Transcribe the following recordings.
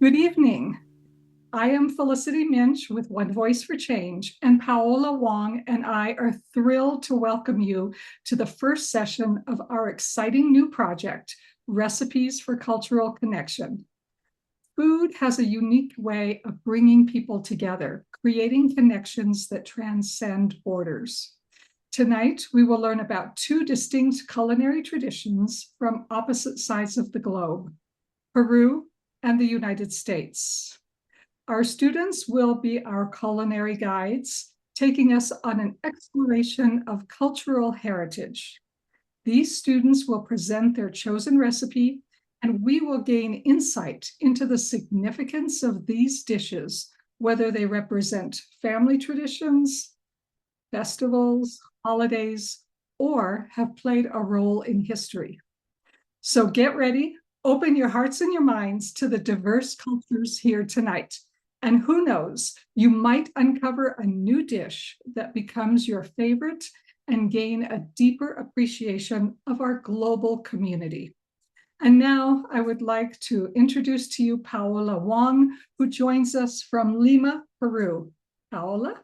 Good evening. I am Felicity Muench with One Voice for Change, and Paola, Wong, and I are thrilled to welcome you to the first session of our exciting new project, Recipes for Cultural Connection. Food has a unique way of bringing people together, creating connections that transcend borders. Tonight, we will learn about two distinct culinary traditions from opposite sides of the globe, Peru and the United States. Our students will be our culinary guides, taking us on an exploration of cultural heritage. These students will present their chosen recipe, and we will gain insight into the significance of these dishes, whether they represent family traditions, festivals, holidays, or have played a role in history. So get ready, open your hearts and your minds to the diverse cultures here tonight. And who knows, you might uncover a new dish that becomes your favorite and gain a deeper appreciation of our global community. And now I would like to introduce to you Paola Wong, who joins us from Lima, Peru. Paola?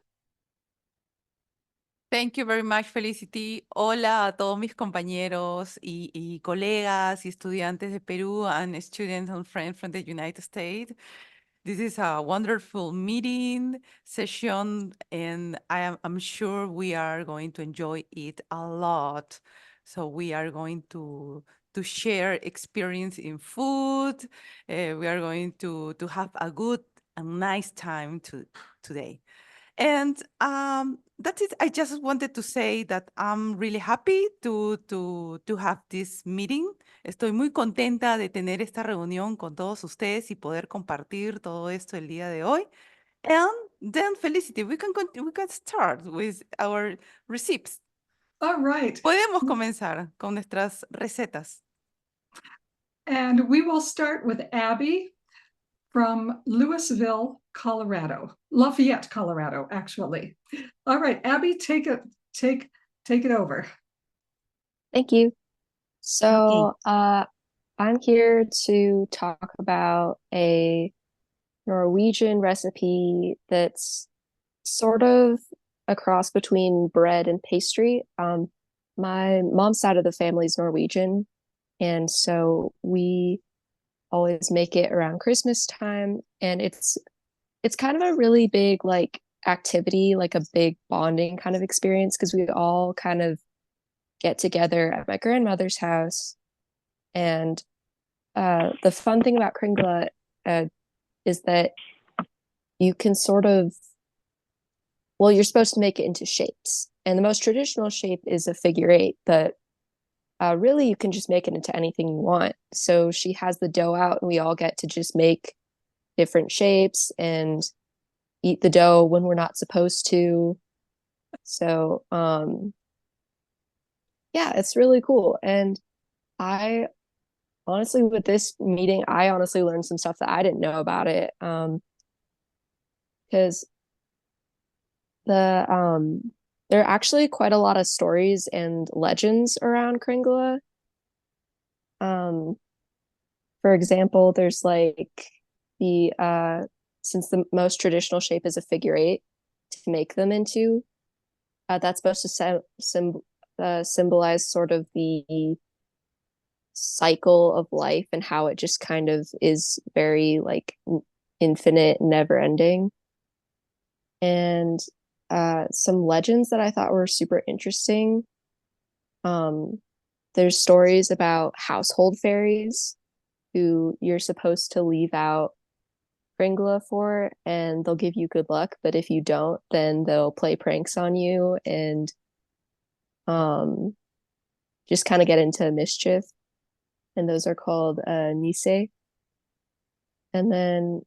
Thank you very much, Felicity. Hola a todos mis compañeros y colegas y estudiantes de Perú and students and friends from the United States. This is a wonderful meeting session, and I'm sure we are going to enjoy it a lot. So we are going to share experience in food. We are going to have a good and nice time today. And that's it. I just wanted to say that I'm really happy to have this meeting. Estoy muy contenta de tener esta reunión con todos ustedes y poder compartir todo esto el día de hoy. And then, Felicity, we can start with our recipes. All right. Podemos comenzar con nuestras recetas. And we will start with Abbey from Louisville, Colorado, Lafayette, Colorado, actually. All right, Abbey, take it over. Thank you. So, I'm here to talk about a Norwegian recipe that's sort of a cross between bread and pastry. My mom's side of the family is Norwegian, and so we always make it around Christmas time, and it's kind of a really big like activity, like a big bonding kind of experience because we all kind of get together at my grandmother's house. And the fun thing about Kringla is that you can sort of, well, you're supposed to make it into shapes. And the most traditional shape is a figure eight, but really you can just make it into anything you want. So she has the dough out and we all get to just make different shapes and eat the dough when we're not supposed to. So yeah, it's really cool. And I honestly, with this meeting, I honestly learned some stuff that I didn't know about it. Because there are actually quite a lot of stories and legends around Kringla. For example, there's like the since the most traditional shape is a figure eight to make them into, that's supposed to symbolize sort of the cycle of life and how it just kind of is very like infinite, never ending. And some legends that I thought were super interesting. There's stories about household fairies who you're supposed to leave out Kringla for, and they'll give you good luck. But if you don't, then they'll play pranks on you and just kind of get into mischief. And those are called Nise. And then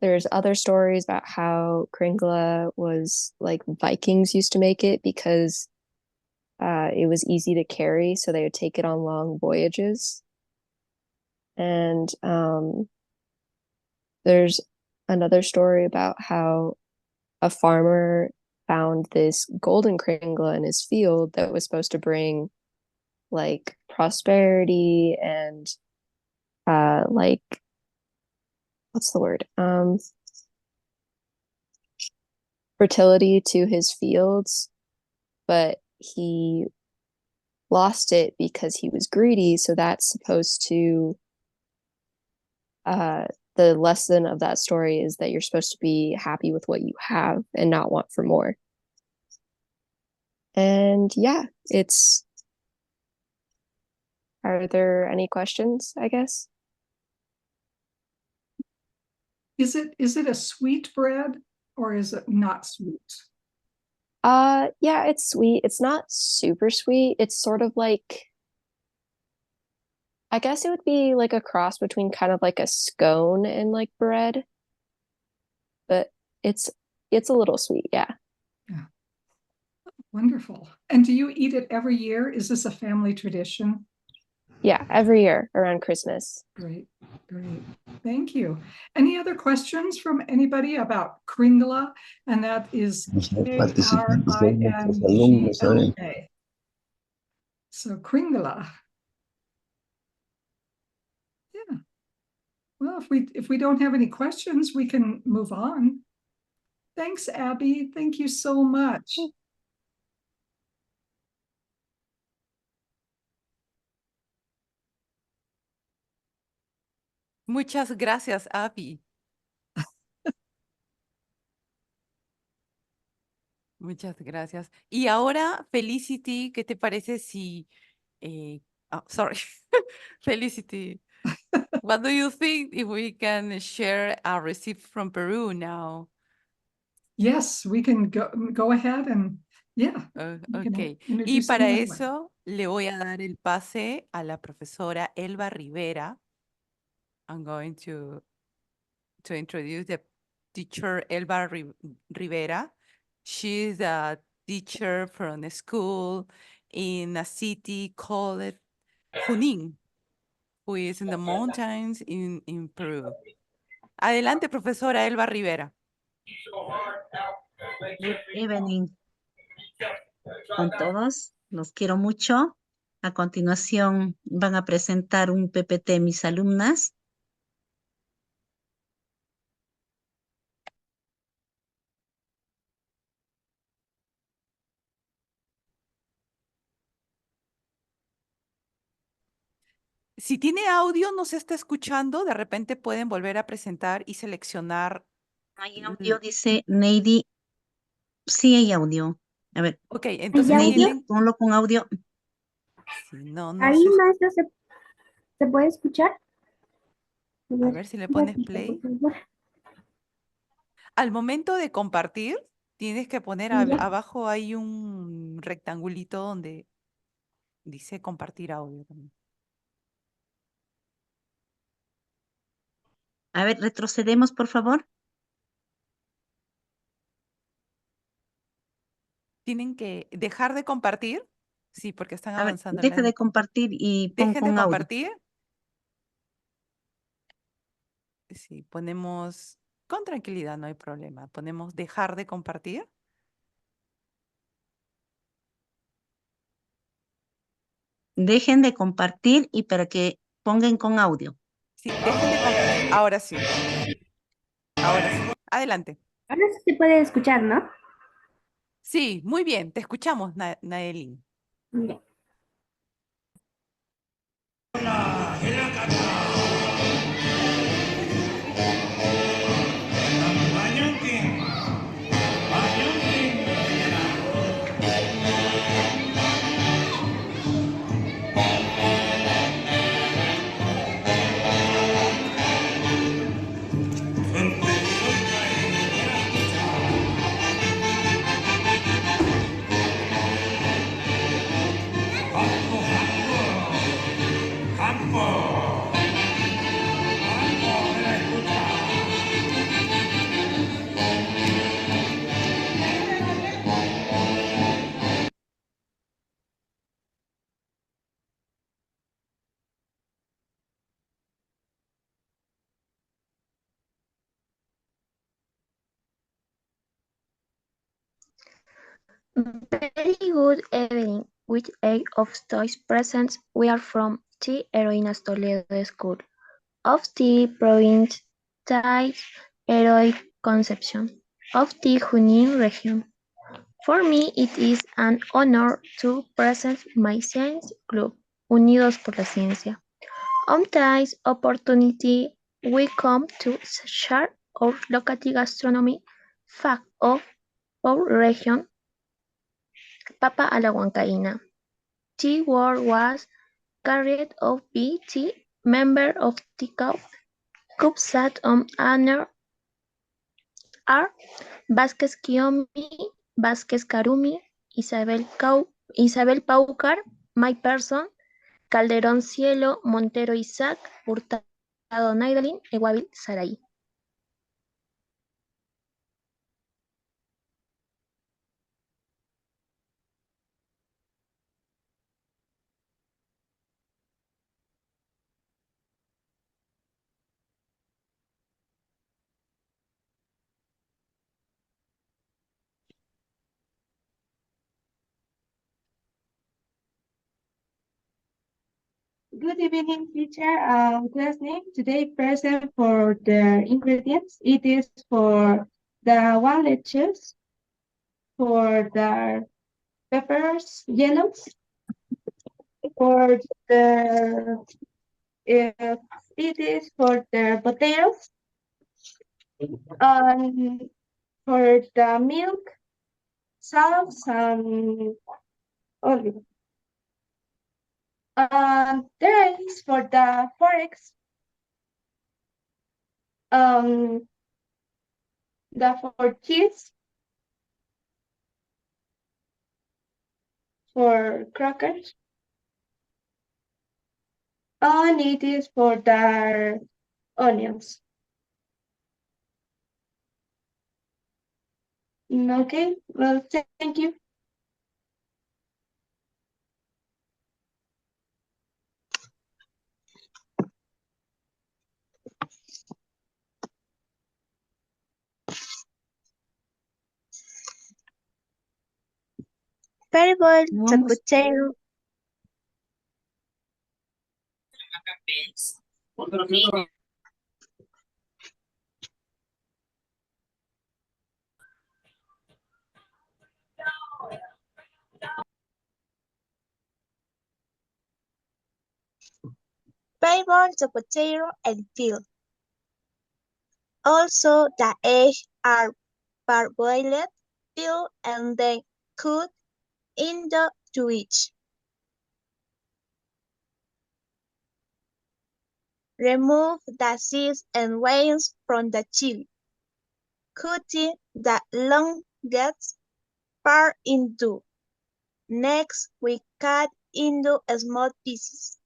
there's other stories about how Kringla was like Vikings used to make it because it was easy to carry, so they would take it on long voyages. And there's another story about how a farmer found this golden Kringla in his field that was supposed to bring like prosperity and like what's the word? Fertility to his fields, but he lost it because he was greedy. So that's supposed to, the lesson of that story is that you're supposed to be happy with what you have and not want for more. And yeah, are there any questions, I guess? Is it a sweet bread or is it not sweet? Yeah, it's sweet. It's not super sweet. It's sort of like, I guess it would be like a cross between kind of like a scone and like bread, but it's a little sweet, yeah. Yeah. Wonderful. And do you eat it every year? Is this a family tradition? Yeah, every year around Christmas. Great, great. Thank you. Any other questions from anybody about Kringla? And that is Kringla. So Kringla. Yeah. Well, if we don't have any questions, we can move on. Thanks, Abby. Thank you so much. Muchas gracias, Abby. Muchas gracias. Y ahora, Felicity, ¿qué te parece si... sorry, Felicity. What do you think if we can share a recipe from Peru now? Yes, we can go ahead and yeah. Ok. Y para eso le voy a dar el pase a la profesora Elba Rivera. I'm going to introduce the teacher Elba Rivera. She's a teacher from a school in a city called Junín, who is in the mountains in Peru. Adelante, profesora Elba Rivera. Good evening con todos. Los quiero mucho. A continuación van a presentar un PPT mis alumnas. Si tiene audio, no se está escuchando, de repente pueden volver a presentar y seleccionar. Hay audio, dice Neidy. Sí hay audio. A ver. Ok, entonces Neidy, ponlo con audio. Sí, no Ahí, se... maestra, ¿se puede escuchar? A ver si le pones play. Al momento de compartir, tienes que poner abajo hay un rectangulito donde dice compartir audio también. A ver, retrocedemos, por favor. Tienen que dejar de compartir. Sí, porque están A ver, avanzando. deja de compartir y pon Dejen de con audio. compartir. Sí, ponemos con tranquilidad, no hay problema. Ponemos dejar de compartir. Dejen de compartir y para que pongan con audio. Sí, dejen de compartir. Ahora sí. Ahora sí. Adelante. Ahora sí se puede escuchar, ¿no? Sí, muy bien. Te escuchamos, Naelin. Bien. Very good evening. With egg of choice presents, we are from the Heroinas Toledo School of the province Thai's heroic conception of the Juane region. For me, it is an honor to present my science club, Unidos por la Ciencia. On this opportunity, we come to share our local gastronomy fact of our region, papa a la huancaina. The word was carried out by the member of the CUBSAT on honor are Vázquez Kiomi, Vázquez Karumi, Isabel Paucar, my person, Calderón Cielo, Montero Isaac, Hurtado Naidalin, Eguavil Saray. Good evening, teacher. Class name today present for the ingredients. It is for the walnut chips, for the peppers, yellows, for the it is for the potatoes, for the milk, salt, and olive. There is for the forex, for cheese, for crackers, and it is for the onions. Okay, well, thank you. Péribol, Vamos. Zacuchero, Péribol, Zacuchero, and Phil. Also, the eggs are parboiled, peeled, and then cut into each. Remove the seeds and veins from the chili, cutting the longest part in two. Next, we cut into small pieces.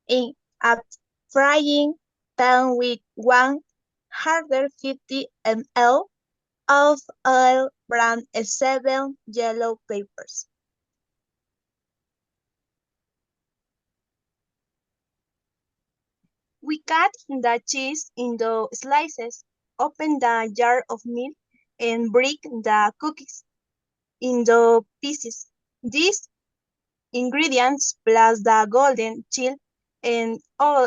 In a frying pan with 150 ml of oil, brown 7 yellow peppers. We cut the cheese into slices, open the jar of milk, and break the cookies into pieces. These ingredients plus the golden chill and all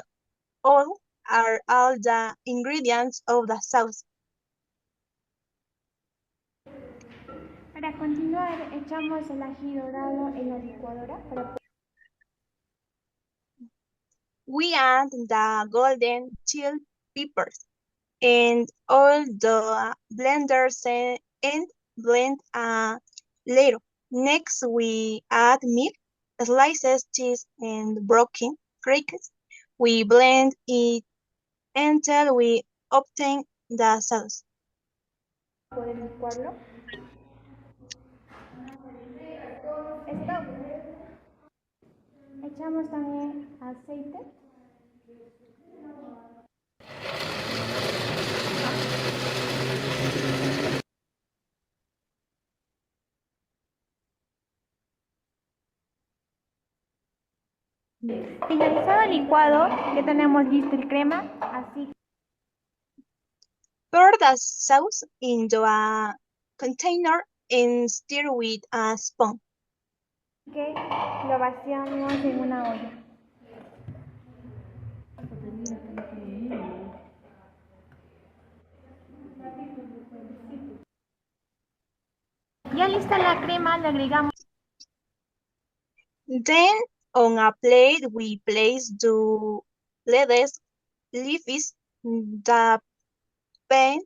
are all the ingredients of the sauce. Para continuar, echamos el ají dorado en la licuadora para We add the golden chill peppers and all the blenders and blend a little. Next, we add milk, slices, cheese, and broken crackers. We blend it until we obtain the sauce. poder licuarlo. Stop. Echamos también aceite. Finalizado el licuado, ya tenemos listo el crema, así Pour the sauce into a container and stir with a spoon. que lo vaciamos en una olla. Ya lista la crema, le agregamos Then on a plate we place the lettuce, leaves, the pan,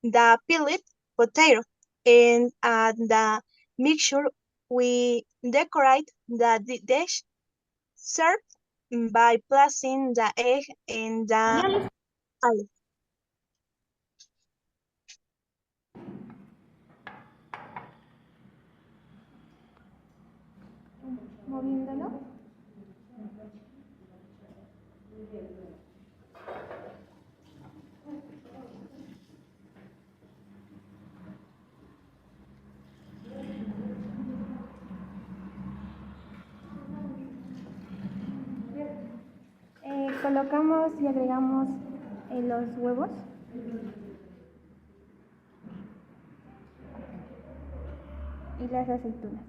the peeled potato, and add the mixture. We decorate the dish, serve by placing the egg and the ya lista. olive. Moviéndolo. Colocamos y agregamos los huevos. Y las aceitunas.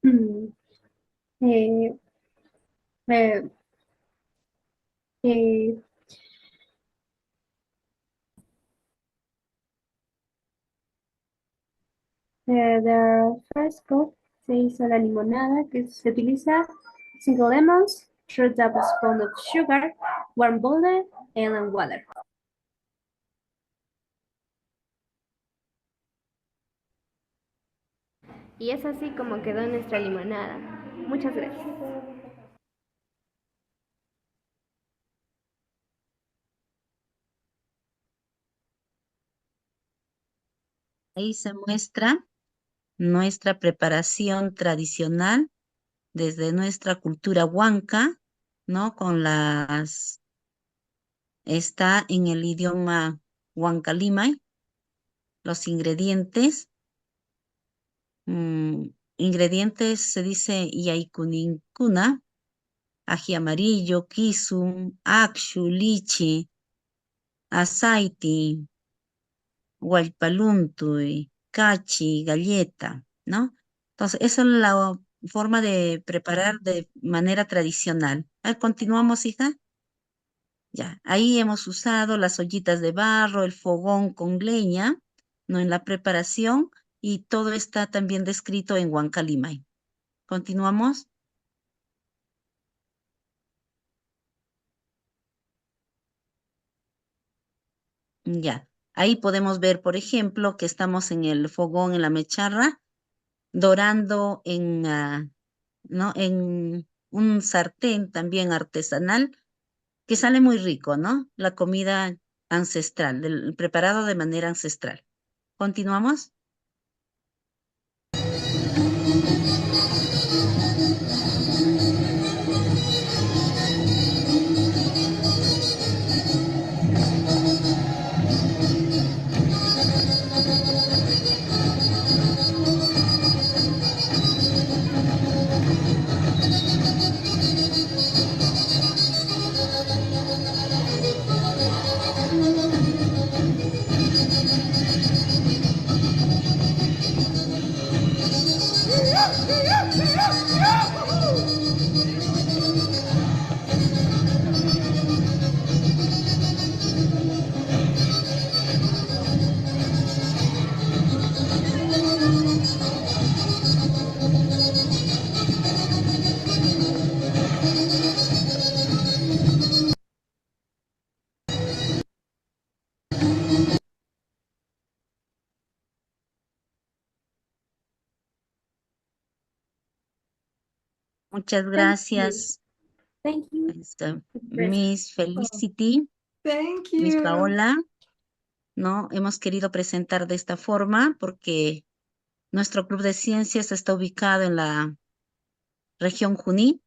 Mm, eh, eh, eh, the first cup se hizo la limonada, que se utiliza 5 lemons, 3 tablespoons of sugar, 1 bowl and water. Y es así como quedó nuestra limonada. Muchas gracias. Ahí se muestra nuestra preparación tradicional desde nuestra cultura huanca, ¿no? Está en el idioma huancalimay, los ingredientes. Ingredientes se dice yaikuninkuna, ají amarillo, kisum, akshu, lichi, aceite, huaypaluntuy, cachi, galleta, ¿no? Entonces, esa es la forma de preparar de manera tradicional. Continuamos, hija. Ya, ahí hemos usado las ollitas de barro, el fogón con leña, ¿no? En la preparación, y todo está también descrito en Huancalimay. Continuamos. Ya, ahí podemos ver, por ejemplo, que estamos en el fogón, en la mecharra, dorando ¿no? En un sartén también artesanal, que sale muy rico, ¿no? La comida ancestral, preparado de manera ancestral. ¿Continuamos? Muchas gracias, Thank you. Miss Felicity, Thank Miss you. Paola, ¿no? Hemos querido presentar de esta forma porque nuestro club de ciencias está ubicado en la región Junín,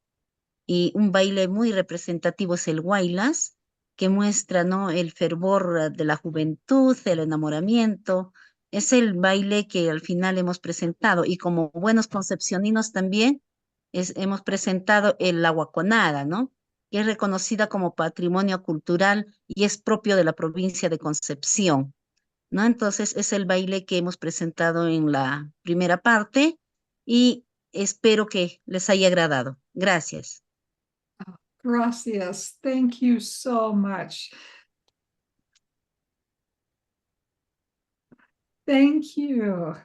y un baile muy representativo es el Huaylas, que muestra, ¿no? El fervor de la juventud, el enamoramiento. Es el baile que al final hemos presentado, y como buenos concepcioninos también hemos presentado la huaconada, ¿no? que es reconocida como patrimonio cultural y es propio de la provincia de Concepción, ¿no? Entonces es el baile que hemos presentado en la primera parte y espero que les haya agradado. Gracias. Gracias. Thank you so much. Thank you.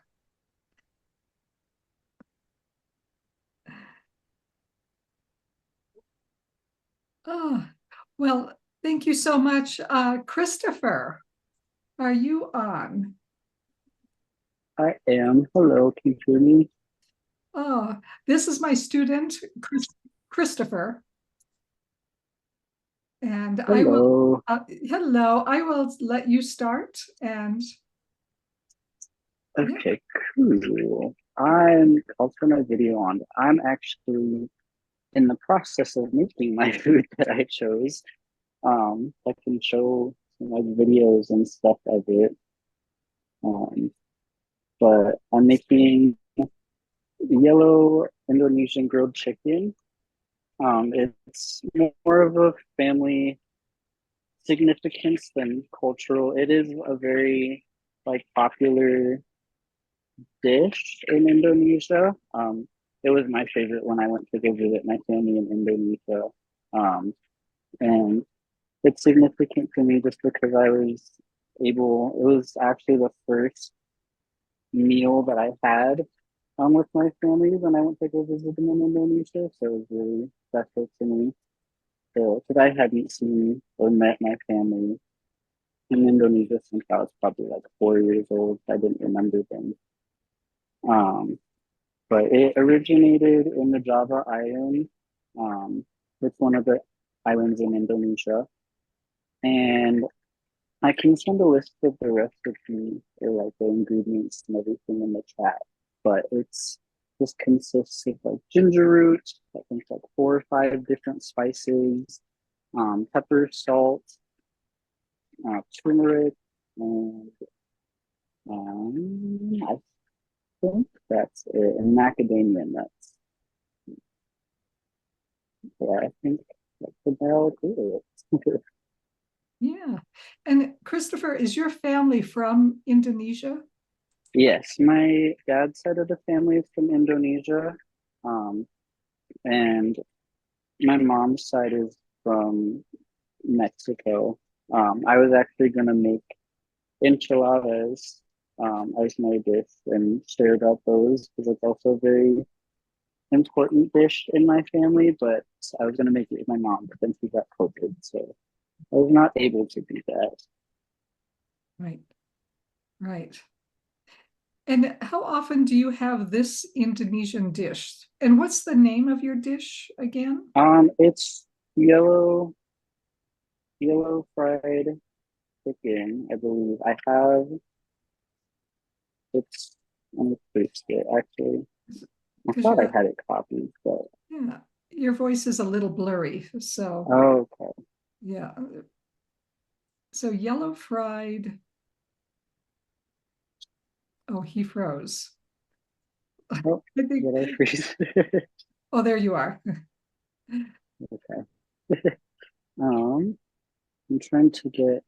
Oh, well, thank you so much. Christopher, are you on? I am. Hello, can you hear me? Oh, this is my student, Christopher. And I will, Hello. hello, I will let you start and Okay, cool. I'll turn my video on. I'm actually in the process of making my food that I chose. I can show some like videos and stuff of it. But I'm making yellow Indonesian grilled chicken. It's more of a family significance than cultural. It is a very like popular dish in Indonesia. It was my favorite when I went to go visit my family in Indonesia. And it's significant to me just because it was actually the first meal that I had with my family when I went to go visit them in Indonesia. So it was really special to me. So, because I hadn't seen or met my family in Indonesia since I was probably like 4 years old. I didn't remember them. But it originated in the Java Island. It's one of the islands in Indonesia. And I can send a list of the recipe or like the ingredients and everything in the chat. But this consists of like ginger root, I think like 4 or 5 different spices, pepper, salt, turmeric, and I think that's it, and macadamia nuts. Yeah, I think that's about it. yeah. And Christopher, is your family from Indonesia? Yes, my dad's side of the family is from Indonesia, and my mom's side is from Mexico. I was actually gonna make enchiladas as my dish and share about those because it's also a very important dish in my family, but I was gonna make it with my mom, but then she got COVID, so I was not able to do that. Right, right. And how often do you have this Indonesian dish? And what's the name of your dish again? It's yellow fried chicken, I believe. Let me paste it actually. I thought I had it copied, but yeah, your voice is a little blurry, so okay. yeah. So yellow fried. Oh, he froze. Oh, I think, did I freeze? oh, there you are. Okay. I'm trying to get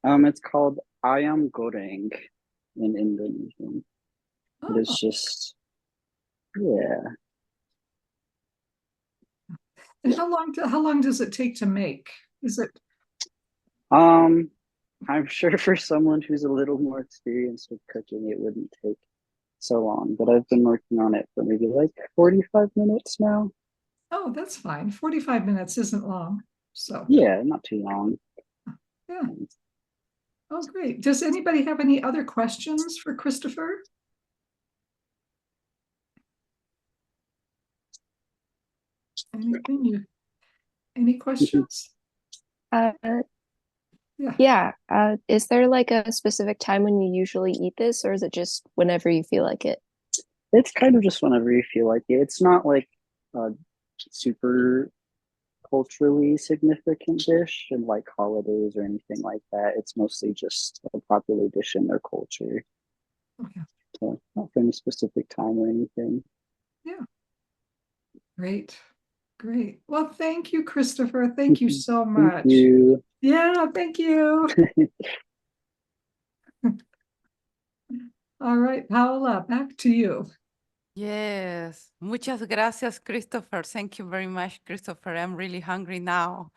it's called ayam goreng in Indonesian. Oh, It's just yeah. and how long does it take to make? Is it I'm sure for someone who's a little more experienced with cooking, it wouldn't take so long, but I've been working on it for maybe like 45 minutes now. oh, that's fine. 45 minutes isn't long. So Yeah, not too long. yeah. Oh, great. Does anybody have any other questions for Christopher? Any questions? Yeah. Is there like a specific time when you usually eat this, or is it just whenever you feel like it? It's kind of just whenever you feel like it. It's not like a super culturally significant dish and like holidays or anything like that. It's mostly just a popular dish in their culture. Okay. So not for any specific time or anything. Yeah. Great. Great. Well, thank you, Christopher. Thank you so much. Thank you. Yeah, thank you. All right, Paola, back to you. Yes. Muchas gracias, Christopher. Thank you very much, Christopher. I'm really hungry now.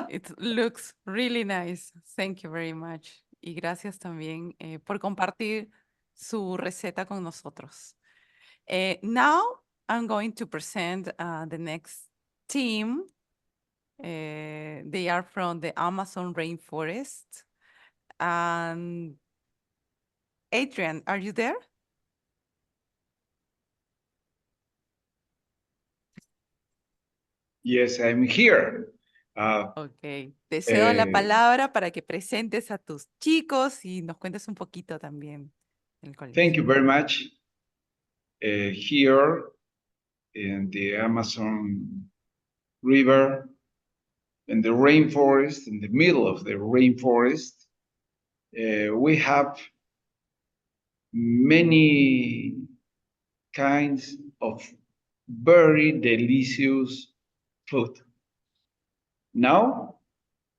It looks really nice. Thank you very much. Y gracias también por compartir su receta con nosotros. Now I'm going to present the next team. They are from the Amazon rainforest. And Adrian, are you there? Yes, I'm here. Ok, te cedo la palabra para que presentes a tus chicos y nos cuentes un poquito también del colegio. Thank you very much. Here in the Amazon River, in the rainforest, in the middle of the rainforest, we have many kinds of very delicious food. Now,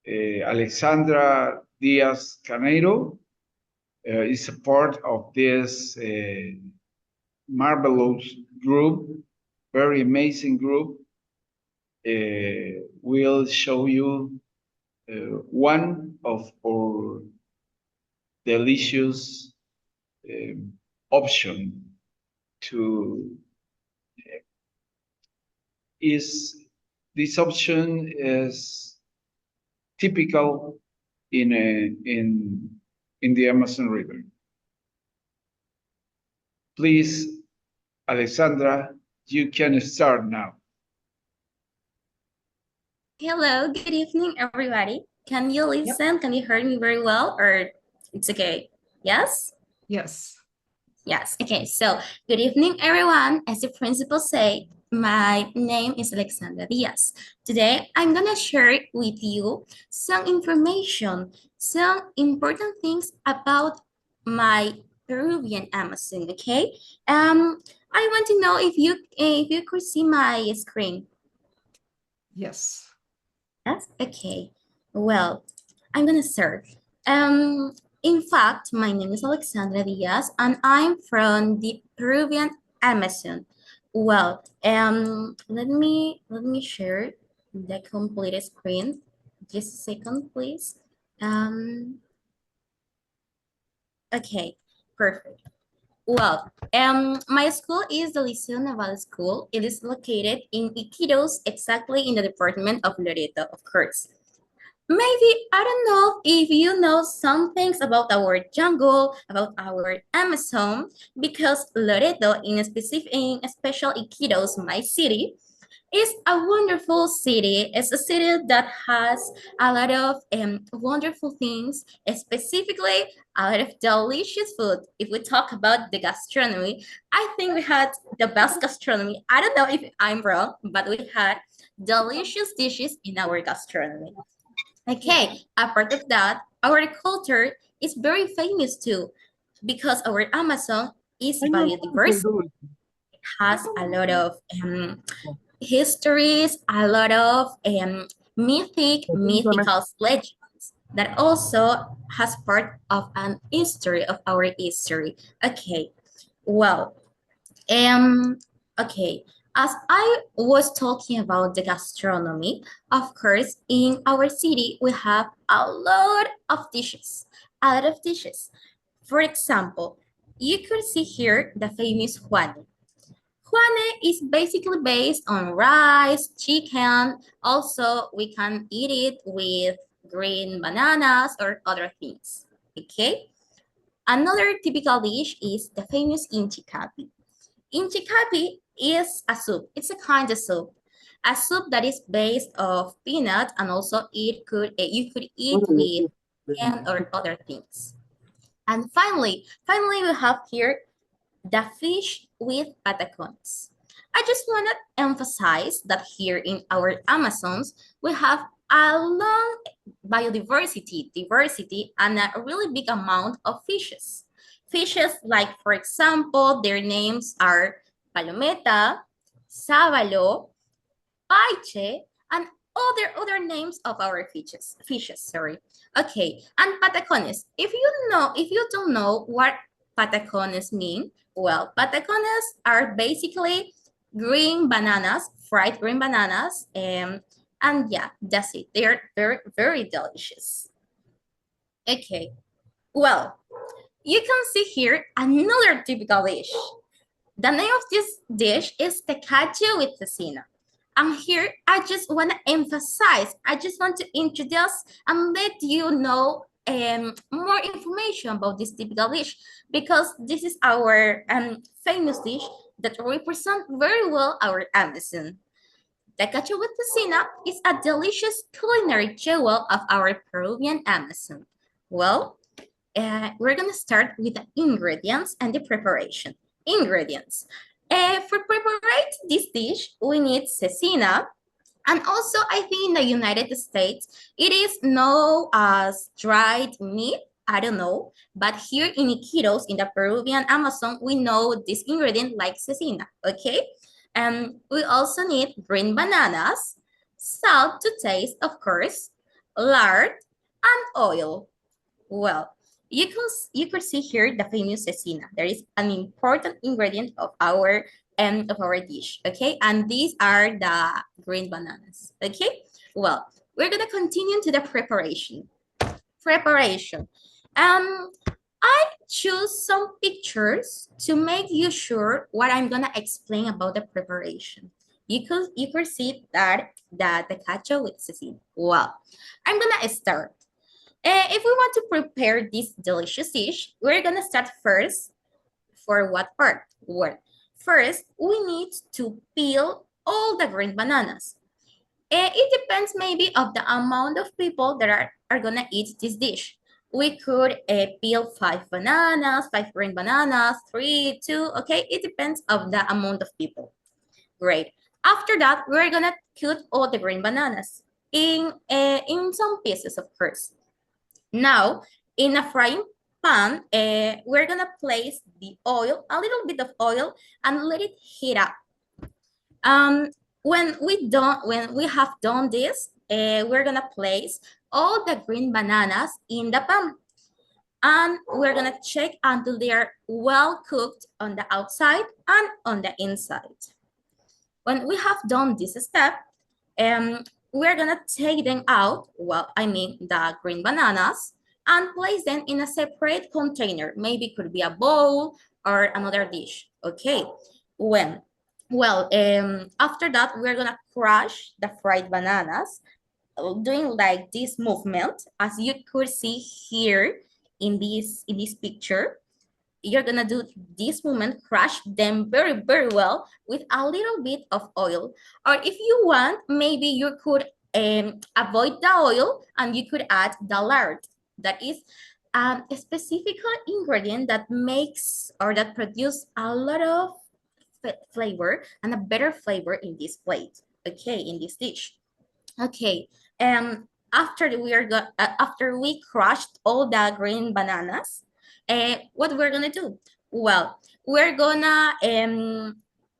Alexandra Diaz Caneiro is a part of this marvelous group, very amazing group. We'll show you one of our delicious option to this option is typical in the Amazon River. Please, Alexandra, you can start now. Hello, good evening, everybody. Can you listen? Yep. Can you hear me very well, or it's okay? Yes? Yes. Yes, okay. So, good evening, everyone. As the principal said, my name is Alexandra Diaz. Today, I'm gonna share with you some information, some important things about my Peruvian Amazon, okay? I want to know if you could see my screen. Yes. Yes, okay. Well, I'm gonna start. In fact, my name is Alexandra Diaz, and I'm from the Peruvian Amazon. Well, let me share the complete screen. Just a second, please. Okay, perfect. Well, my school is the Liceo Naval School. It is located in Iquitos, exactly in the department of Loreto, of course. Maybe, I don't know if you know some things about our jungle, about our Amazon, because Loreto, in special Iquitos, my city, is a wonderful city. It's a city that has a lot of wonderful things, specifically a lot of delicious food. If we talk about the gastronomy, I think we had the best gastronomy. I don't know if I'm wrong, but we had delicious dishes in our gastronomy. Okay, apart of that, our culture is very famous too, because our Amazon is biodiverse. It has a lot of histories, a lot of mythical legends that also has part of an history of our history. Okay, well, okay, as I was talking about the gastronomy, of course, in our city, we have a lot of dishes, a lot of dishes. For example, you could see here the famous Juane. Juane is basically based on rice, chicken. Also, we can eat it with green bananas or other things, okay? Another typical dish is the famous Inchicapi. Inchicapi is a soup. It's a kind of soup. A soup that is based of peanut, and also you could eat with ham or other things. And finally we have here the fish with patacones. I just want to emphasize that here in our Amazons, we have a long diversity, and a really big amount of fishes. Fishes like, for example, their names are palometa, sábalo, paiche, and other names of our fishes, sorry. Okay, and patacones. If you don't know what patacones mean, well, patacones are basically green bananas, fried green bananas, and yeah, that's it. They are very, very delicious. Okay, well, you can see here another typical dish. The name of this dish is Tacacho with Cecina. And here, I just want to emphasize, I just want to introduce and let you know more information about this typical dish, because this is our famous dish that represents very well our Amazon. Tacacho with Cecina is a delicious culinary jewel of our Peruvian Amazon. Well, we're gonna start with the ingredients and the preparation. Ingredients. For preparate this dish, we need cecina, and also I think in the United States, it is known as dried meat. I don't know, but here in Iquitos, in the Peruvian Amazon, we know this ingredient like cecina, okay? We also need green bananas, salt to taste, of course, lard, and oil. Well, you could see here the famous cecina. There is an important ingredient of our dish. Okay, and these are the green bananas. Okay, well, we're gonna continue to the preparation. Preparation. I choose some pictures to make you sure what I'm gonna explain about the preparation. You could see that the cacho with cecina. Well, I'm gonna start. If we want to prepare this delicious dish, we're gonna start first. For what part? Well, first, we need to peel all the green bananas. It depends maybe of the amount of people that are gonna eat this dish. We could peel 5 green bananas, 3, 2, okay? It depends of the amount of people. Great. After that, we're gonna cut all the green bananas in some pieces, of course. Now, in a frying pan, we're gonna place the oil, a little bit of oil, and let it heat up. When we have done this, we're gonna place all the green bananas in the pan, and we're gonna check until they are well cooked on the outside and on the inside. When we have done this step, we're gonna take them out, well, I mean the green bananas, and place them in a separate container. Maybe it could be a bowl or another dish, okay? After that, we're gonna crush the fried bananas, doing like this movement, as you could see here in this picture. You're gonna do this movement, crush them very, very well with a little bit of oil. Or if you want, maybe you could avoid the oil and you could add the lard. That is a specific ingredient that makes or that produces a lot of flavor and a better flavor in this plate, okay, in this dish. Okay, after we crushed all the green bananas, what we're gonna do? Well, we're gonna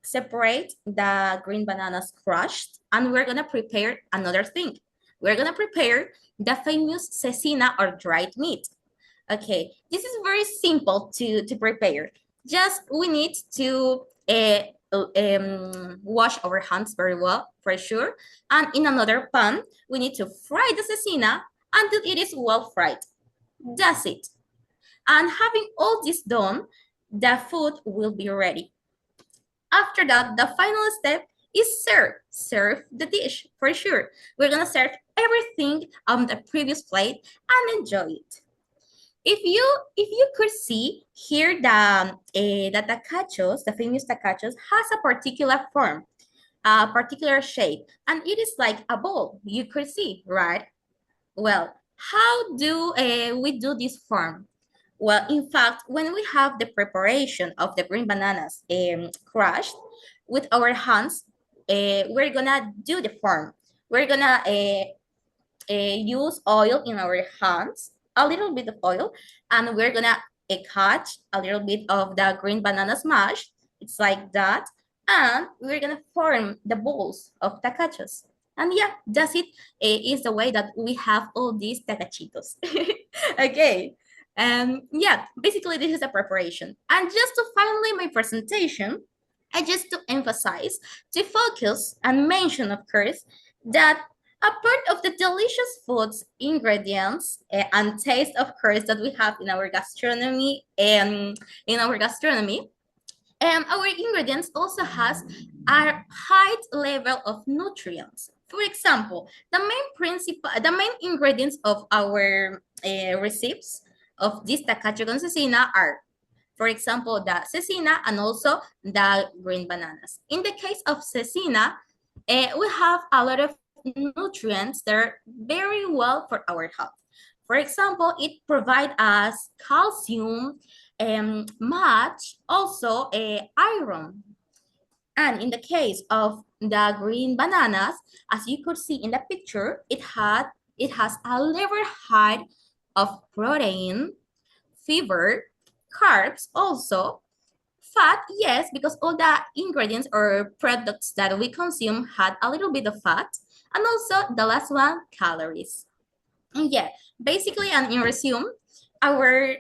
separate the green bananas crushed, and we're gonna prepare another thing. We're gonna prepare the famous cecina or dried meat. Okay, this is very simple to prepare. Just we need to wash our hands very well, for sure. And in another pan, we need to fry the cecina until it is well fried. That's it. And having all this done, the food will be ready. After that, the final step is serve. Serve the dish, for sure. We're gonna serve everything on the previous plate and enjoy it. If you could see here, the tacachos, the famous tacachos, has a particular form, a particular shape, and it is like a bowl. You could see, right? Well, how do we do this form? Well, in fact, when we have the preparation of the green bananas crushed with our hands, we're gonna do the form. We're gonna use oil in our hands, a little bit of oil, and we're gonna cut a little bit of the green banana smash. It's like that. And we're gonna form the balls of tacachos. And yeah, that's it. It is the way that we have all these tacachitos. Okay. Yeah, basically this is a preparation. And just to finally my presentation, I just to emphasize, to focus and mention, of course, that a part of the delicious foods, ingredients, and taste, of course, that we have in our gastronomy, our ingredients also has a high level of nutrients. For example, the main ingredients of our recipes of this tacacho con cecina are, for example, the cecina and also the green bananas. In the case of cecina, we have a lot of nutrients that are very well for our health. For example, it provides us calcium, much, also iron. And in the case of the green bananas, as you could see in the picture, it has a level high of protein, fiber, carbs also, fat, yes, because all the ingredients or products that we consume had a little bit of fat, and also the last one, calories. And yeah, basically, and in resume, our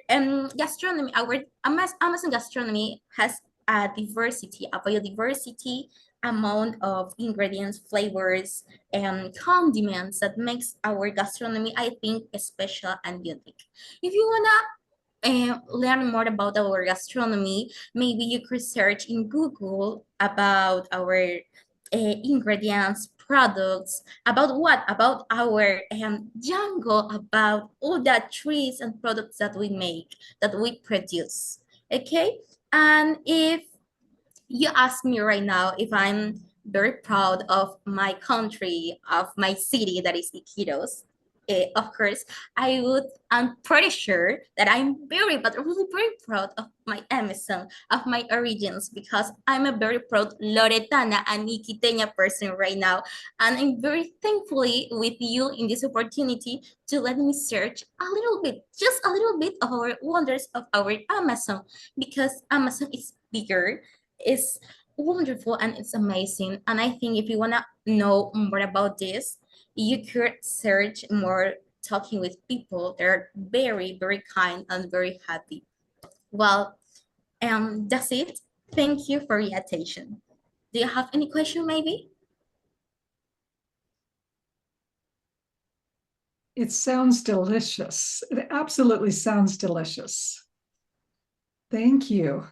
gastronomy, our Amazon gastronomy has a diversity, a biodiversity amount of ingredients, flavors, and condiments that makes our gastronomy, I think, special and unique. If you wanna learn more about our gastronomy, maybe you could search in Google about our ingredients, products, about what? About our jungle, about all the trees and products that we make, that we produce. Okay? And if you ask me right now if I'm very proud of my country, of my city, that is Iquitos, of course, I'm pretty sure that I'm very, but really very proud of my Amazon, of my origins, because I'm a very proud Loretana and Iquiteña person right now. And I'm very thankfully with you in this opportunity to let me search a little bit, just a little bit of our wonders of our Amazon, because Amazon is bigger, is wonderful, and it's amazing. And I think if you want to know more about this, you could search more, talking with people. They're very, very kind and very happy. Well, that's it. Thank you for your attention. Do you have any question maybe? It sounds delicious. It absolutely sounds delicious. Thank you.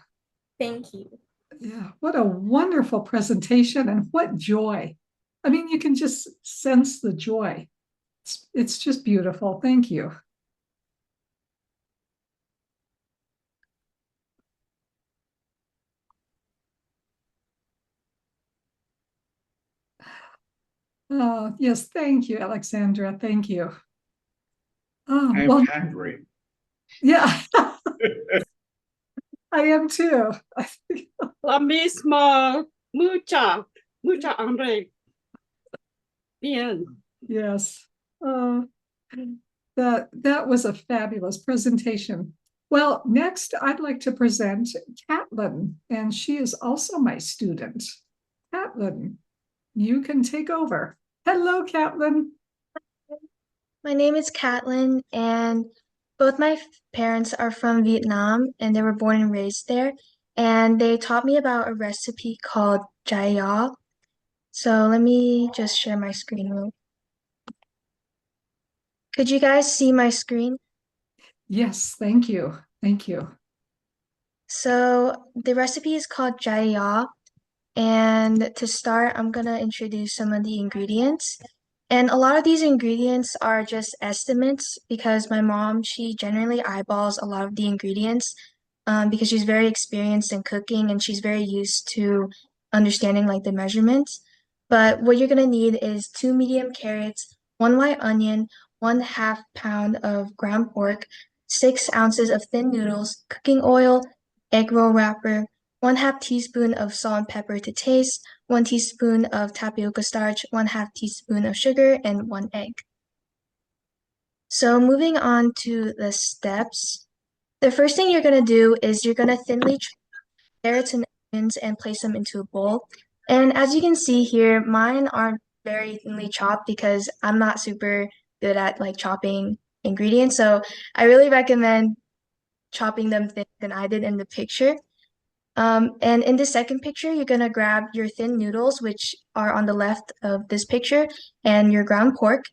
Thank you. Yeah, what a wonderful presentation, and what joy. I mean, you can just sense the joy. It's just beautiful. Thank you. Yes, thank you, Alexandra. Thank you. I'm Well, hungry. yeah, I am too. La misma, mucha hambre. Bien. Yes. That was a fabulous presentation. Well, next I'd like to present Catlin, and she is also my student. Catlin, you can take over. Hello, Catlin. My name is Catlin, and both my parents are from Vietnam, and they were born and raised there. And they taught me about a recipe called jaya. So let me just share my screen real. Could you guys see my screen? Yes, thank you. Thank you. So the recipe is called jaya. And to start, I'm gonna introduce some of the ingredients. And a lot of these ingredients are just estimates because my mom, she generally eyeballs a lot of the ingredients because she's very experienced in cooking and she's very used to understanding like the measurements. But what you're gonna need is 2 medium carrots, 1 white onion, 1/2 pound of ground pork, 6 ounces of thin noodles, cooking oil, egg roll wrapper, 1/2 teaspoon of salt and pepper to taste, 1 teaspoon of tapioca starch, 1/2 teaspoon of sugar, and 1 egg. So moving on to the steps, the first thing you're gonna do is you're gonna thinly chop carrots and and place them into a bowl. And as you can see here, mine aren't very thinly chopped because I'm not super good at like chopping ingredients. So I really recommend chopping them thin than I did in the picture. And in the second picture, you're gonna grab your thin noodles, which are on the left of this picture, and your ground pork,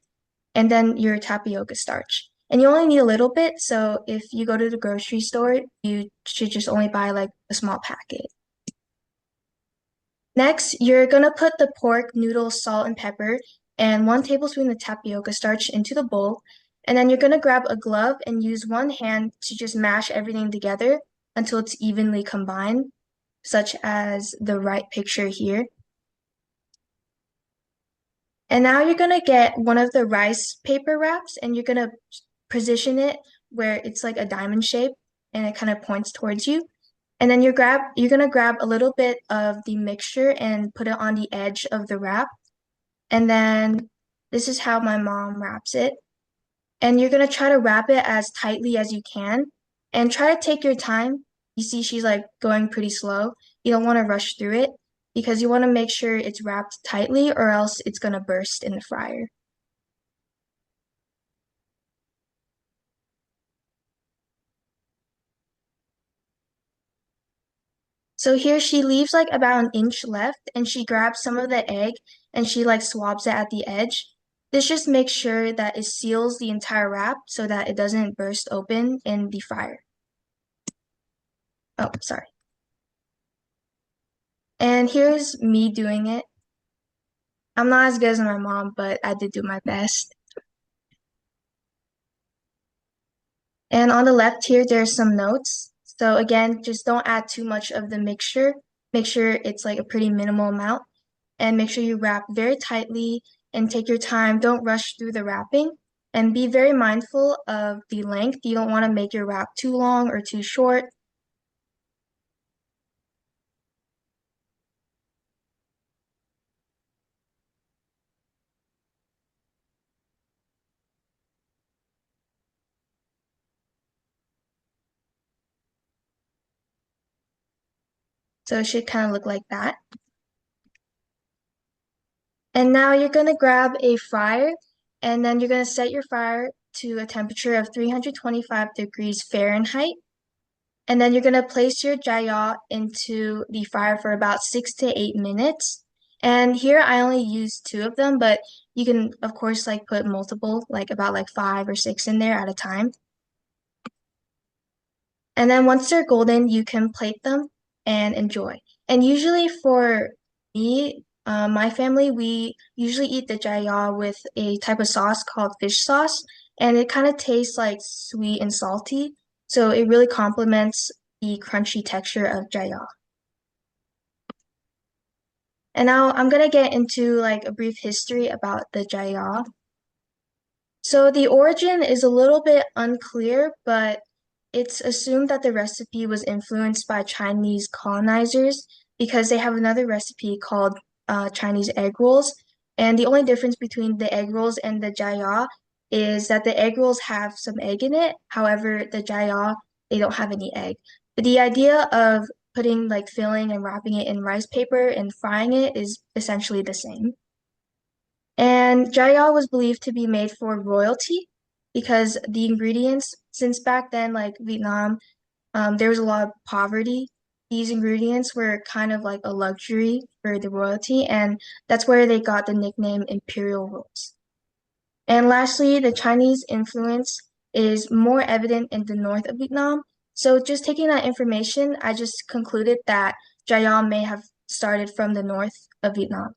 and then your tapioca starch. And you only need a little bit, so if you go to the grocery store, you should just only buy like a small packet. Next, you're gonna put the pork, noodles, salt, and pepper, and 1 tablespoon of tapioca starch into the bowl. And then you're gonna grab a glove and use one hand to just mash everything together until it's evenly combined, such as the right picture here. And now you're gonna get one of the rice paper wraps and you're gonna position it where it's like a diamond shape and it kind of points towards you. And then you're gonna grab a little bit of the mixture and put it on the edge of the wrap. And then this is how my mom wraps it. And you're gonna try to wrap it as tightly as you can and try to take your time. You see she's like going pretty slow. You don't want to rush through it because you want to make sure it's wrapped tightly or else it's gonna burst in the fryer. So here she leaves like about 1 inch left and she grabs some of the egg and she like swabs it at the edge. This just makes sure that it seals the entire wrap so that it doesn't burst open in the fryer. Oh, sorry. And here's me doing it. I'm not as good as my mom, but I did do my best. And on the left here, there's some notes. So again, just don't add too much of the mixture. Make sure it's like a pretty minimal amount. And make sure you wrap very tightly and take your time. Don't rush through the wrapping. And be very mindful of the length. You don't want to make your wrap too long or too short. So it should kind of look like that. And now you're going to grab a fryer and then you're going to set your fryer to a temperature of 325 degrees Fahrenheit. And then you're going to place your jaya into the fryer for about 6 to 8 minutes. And here I only use 2 of them, but you can of course like put multiple, like about like 5 or 6 in there at a time. And then once they're golden, you can plate them and enjoy. And usually for me, my family, we usually eat the jaya with a type of sauce called fish sauce, and it kind of tastes like sweet and salty. So it really complements the crunchy texture of jaya. And now I'm gonna get into like a brief history about the jaya. So the origin is a little bit unclear, but it's assumed that the recipe was influenced by Chinese colonizers because they have another recipe called Chinese egg rolls. And the only difference between the egg rolls and the jaya is that the egg rolls have some egg in it. However, the jaya, they don't have any egg. But the idea of putting like filling and wrapping it in rice paper and frying it is essentially the same. And jaya was believed to be made for royalty because the ingredients, since back then, like Vietnam, there was a lot of poverty. These ingredients were kind of like a luxury for the royalty, and that's where they got the nickname Imperial Rolls. And lastly, the Chinese influence is more evident in the north of Vietnam. So just taking that information, I just concluded that jaya may have started from the north of Vietnam.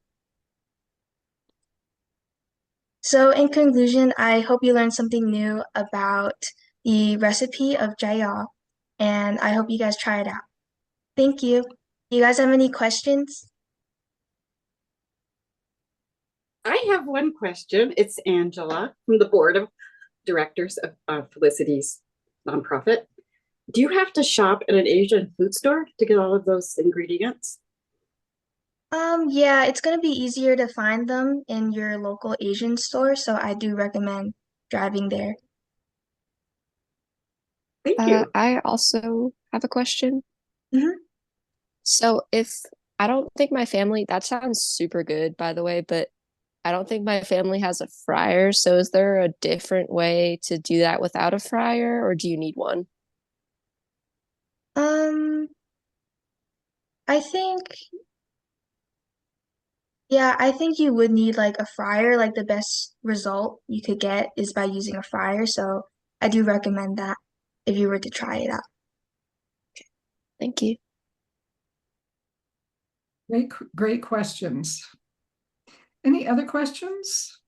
So in conclusion, I hope you learned something new about the recipe of jaya, and I hope you guys try it out. Thank you. Do you guys have any questions? I have one question. It's Angela from the board of directors of Felicity's nonprofit. Do you have to shop at an Asian food store to get all of those ingredients? Yeah, it's gonna be easier to find them in your local Asian store, so I do recommend driving there. Thank you. I also have a question. Mhm. So I don't think my family, that sounds super good, by the way, but I don't think my family has a fryer. So is there a different way to do that without a fryer, or do you need one? Um, I think, yeah, I think you would need like a fryer. Like the best result you could get is by using a fryer. So I do recommend that if you were to try it out. Thank you. Great questions. Any other questions?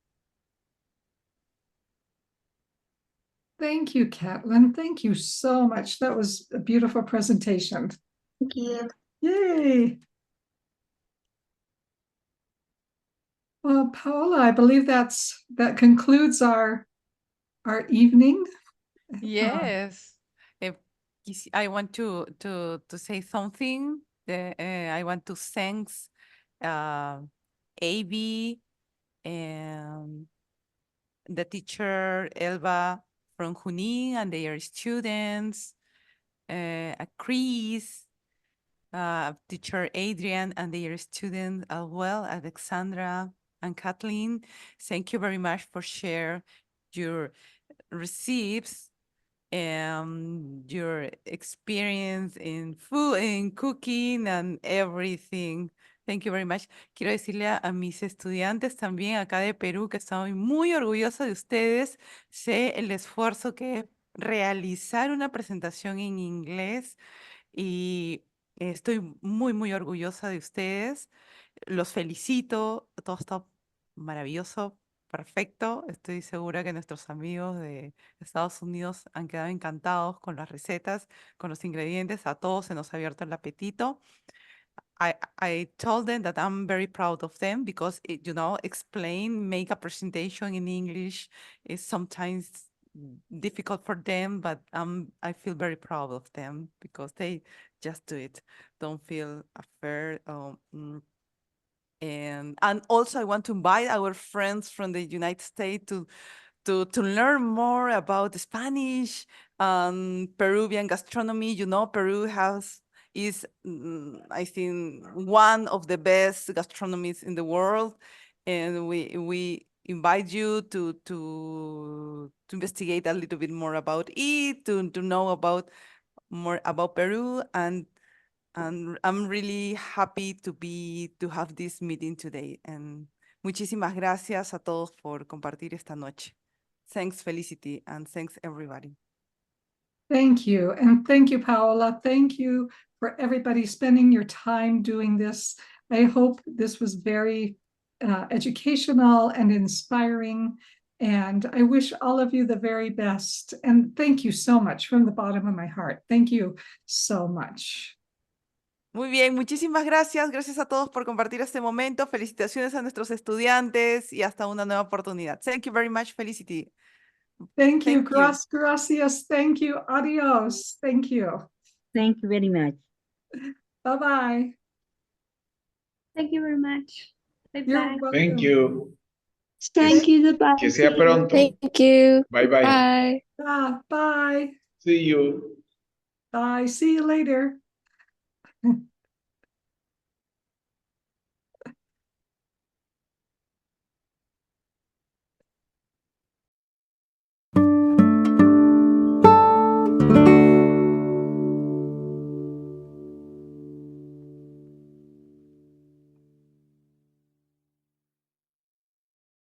Thank you, Catlin. Thank you so much. That was a beautiful presentation. Thank you. Yay. Well, Paola, I believe that concludes our evening. Yes. Eh, I want to say something. I want to thank Abbey and the teacher Elba from Junín and their students, Chris, teacher Adrian and their students as well, Alexandra and Kathleen. Thank you very much for sharing your receipts and your experience in food, in cooking and everything. Thank you very much. Quiero decirle a mis estudiantes también acá de Perú que estoy muy orgullosa de ustedes. Sé el esfuerzo que es realizar una presentación en inglés y estoy muy orgullosa de ustedes. Los felicito. Todo está maravilloso, perfecto. Estoy segura que nuestros amigos de Estados Unidos han quedado encantados con las recetas, con los ingredientes. A todos se nos ha abierto el apetito. I told them that I'm very proud of them because, make a presentation in English is sometimes difficult for them, but I feel very proud of them because they just do it. Don't feel afraid. And also I want to invite our friends from the United States to learn more about the Spanish and Peruvian gastronomy. Peru is I think one of the best gastronomies in the world, and we invite you to investigate a little bit more about it, to know about more about Peru, and I'm really happy to have this meeting today. And muchísimas gracias a todos por compartir esta noche. Thanks, Felicity, and thanks, everybody. Thank you. And thank you, Paola. Thank you for everybody spending your time doing this. I hope this was very educational and inspiring. And I wish all of you the very best. And thank you so much from the bottom of my heart. Thank you so much. Muy bien, muchísimas gracias. Gracias a todos por compartir este momento. Felicitaciones a nuestros estudiantes y hasta una nueva oportunidad. Thank you very much, Felicity. Thank you. Gracias. Thank you. Adios. Thank you. Thank you very much. Bye-bye. Thank you very much. You're Bye-bye. welcome. Thank you. Thank you. Goodbye. Que sea pronto. Thank you. Bye bye. Bye. Bye. See you. Bye. See you later.